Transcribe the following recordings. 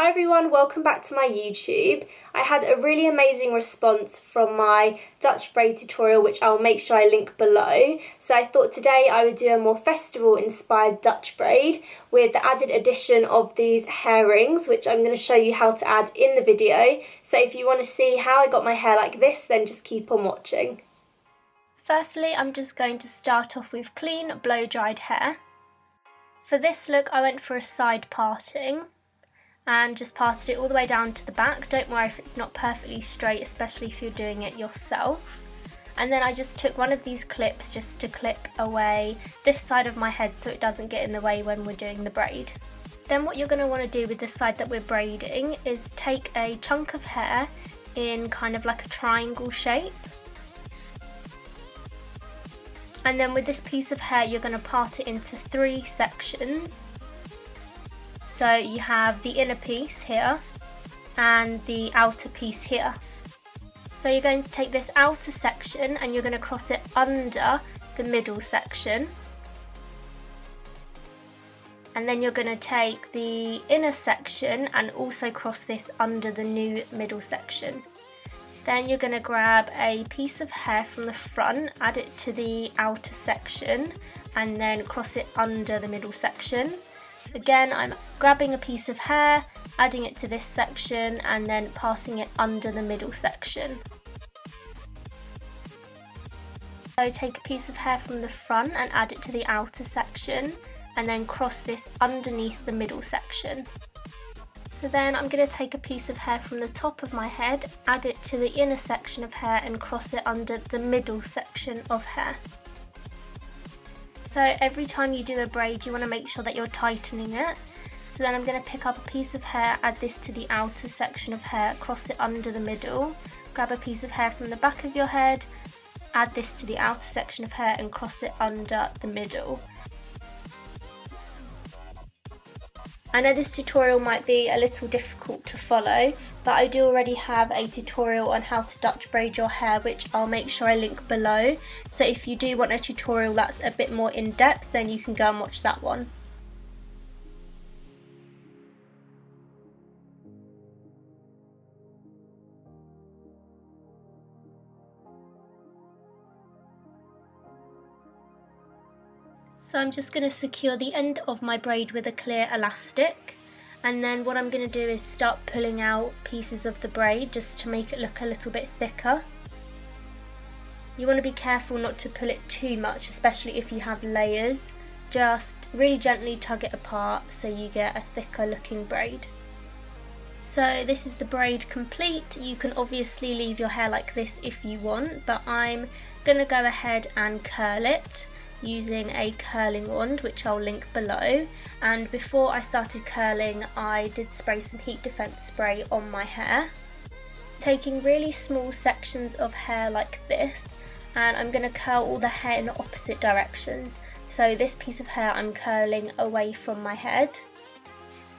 Hi everyone, welcome back to my YouTube. I had a really amazing response from my Dutch braid tutorial, which I'll make sure I link below. So I thought today I would do a more festival inspired Dutch braid with the added addition of these hair rings, which I'm going to show you how to add in the video. So if you want to see how I got my hair like this, then just keep on watching. Firstly, I'm just going to start off with clean blow dried hair. For this look I went for a side parting and just parted it all the way down to the back. Don't worry if it's not perfectly straight, especially if you're doing it yourself. And then I just took one of these clips just to clip away this side of my head so it doesn't get in the way when we're doing the braid. Then what you're going to want to do with the side that we're braiding is take a chunk of hair in kind of like a triangle shape. And then with this piece of hair you're going to part it into 3 sections. So you have the inner piece here and the outer piece here. So you're going to take this outer section and you're going to cross it under the middle section. And then you're going to take the inner section and also cross this under the new middle section. Then you're going to grab a piece of hair from the front, add it to the outer section and then cross it under the middle section. Again, I'm grabbing a piece of hair, adding it to this section and then passing it under the middle section. So take a piece of hair from the front and add it to the outer section and then cross this underneath the middle section. So then I'm going to take a piece of hair from the top of my head, add it to the inner section of hair and cross it under the middle section of hair. So every time you do a braid you want to make sure that you're tightening it. So then I'm going to pick up a piece of hair, add this to the outer section of hair, cross it under the middle, grab a piece of hair from the back of your head, add this to the outer section of hair and cross it under the middle. I know this tutorial might be a little difficult to follow, but I do already have a tutorial on how to Dutch braid your hair, which I'll make sure I link below. So if you do want a tutorial that's a bit more in depth, then you can go and watch that one. So I'm just going to secure the end of my braid with a clear elastic, and then what I'm going to do is start pulling out pieces of the braid just to make it look a little bit thicker. You want to be careful not to pull it too much, especially if you have layers. Just really gently tug it apart so you get a thicker looking braid. So this is the braid complete. You can obviously leave your hair like this if you want, but I'm going to go ahead and curl it using a curling wand, which I'll link below. And before I started curling I did spray some heat defense spray on my hair, taking really small sections of hair like this, and I'm going to curl all the hair in opposite directions. So this piece of hair I'm curling away from my head.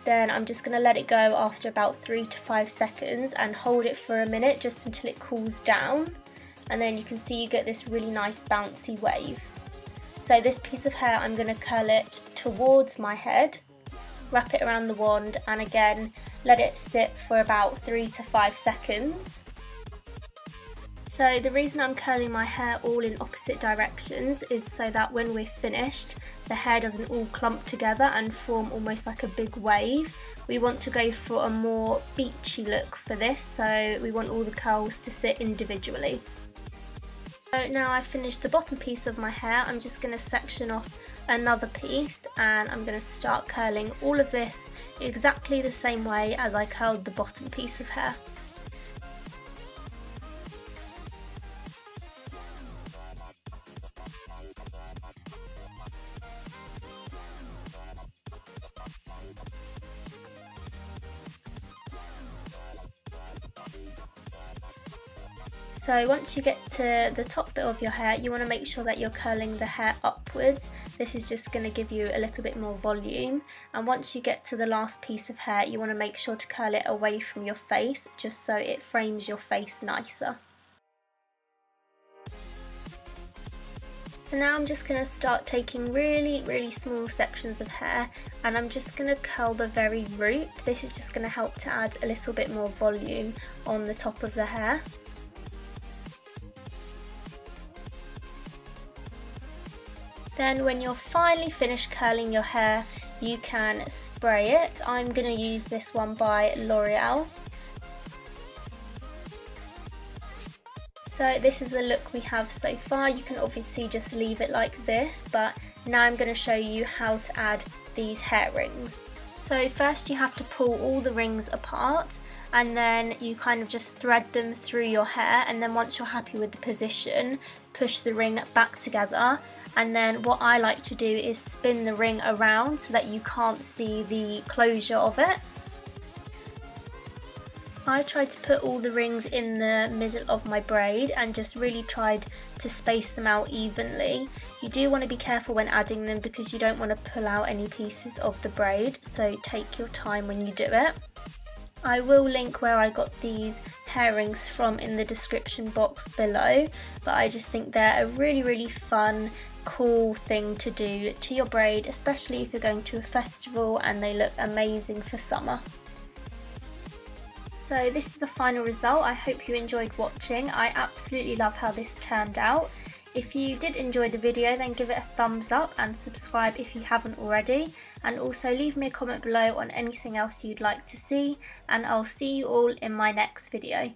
Then I'm just going to let it go after about 3 to 5 seconds and hold it for a minute just until it cools down, and then you can see you get this really nice bouncy wave. So this piece of hair I'm going to curl it towards my head, wrap it around the wand and again let it sit for about 3 to 5 seconds. So the reason I'm curling my hair all in opposite directions is so that when we're finished the hair doesn't all clump together and form almost like a big wave. We want to go for a more beachy look for this, so we want all the curls to sit individually. So now I've finished the bottom piece of my hair, I'm just going to section off another piece and I'm going to start curling all of this exactly the same way as I curled the bottom piece of hair. So once you get to the top bit of your hair, you want to make sure that you're curling the hair upwards. This is just going to give you a little bit more volume. And once you get to the last piece of hair, you want to make sure to curl it away from your face, just so it frames your face nicer. So now I'm just going to start taking really small sections of hair, and I'm just going to curl the very root. This is just going to help to add a little bit more volume on the top of the hair. Then when you're finally finished curling your hair, you can spray it. I'm going to use this one by L'Oreal. So this is the look we have so far. You can obviously just leave it like this, but now I'm going to show you how to add these hair rings. So first you have to pull all the rings apart, and then you kind of just thread them through your hair, and then once you're happy with the position, push the ring back together. And then what I like to do is spin the ring around so that you can't see the closure of it. I tried to put all the rings in the middle of my braid and just really tried to space them out evenly. You do want to be careful when adding them because you don't want to pull out any pieces of the braid, so take your time when you do it. I will link where I got these hair rings from in the description box below, but I just think they're a really fun, cool thing to do to your braid, especially if you're going to a festival, and they look amazing for summer. So this is the final result. I hope you enjoyed watching. I absolutely love how this turned out. If you did enjoy the video, then give it a thumbs up and subscribe if you haven't already, and also leave me a comment below on anything else you'd like to see, and I'll see you all in my next video.